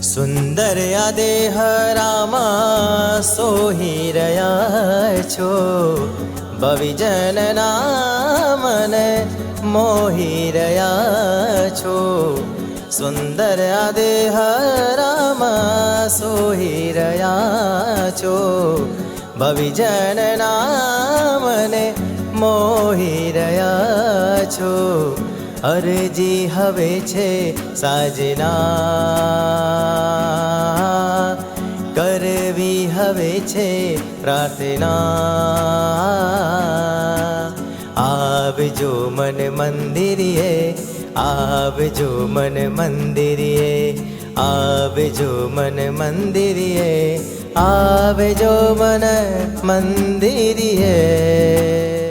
સુંદર આ દેહ રામા સોહી રહ્યા છો, ભવિજનના મને મોહી રહ્યા છો. સુંદર આ દેહ રામા સોહી રહ્યા છો, ભવિજનના મને મોહી રહ્યા છો. અરજી હવે છે સાજના, કરવી હવે છે પ્રાર્થના. આવજો મન મંદિરે, આવજો મન મંદિરે, આવજો મન મંદિરે, આવજો મન મંદિરે.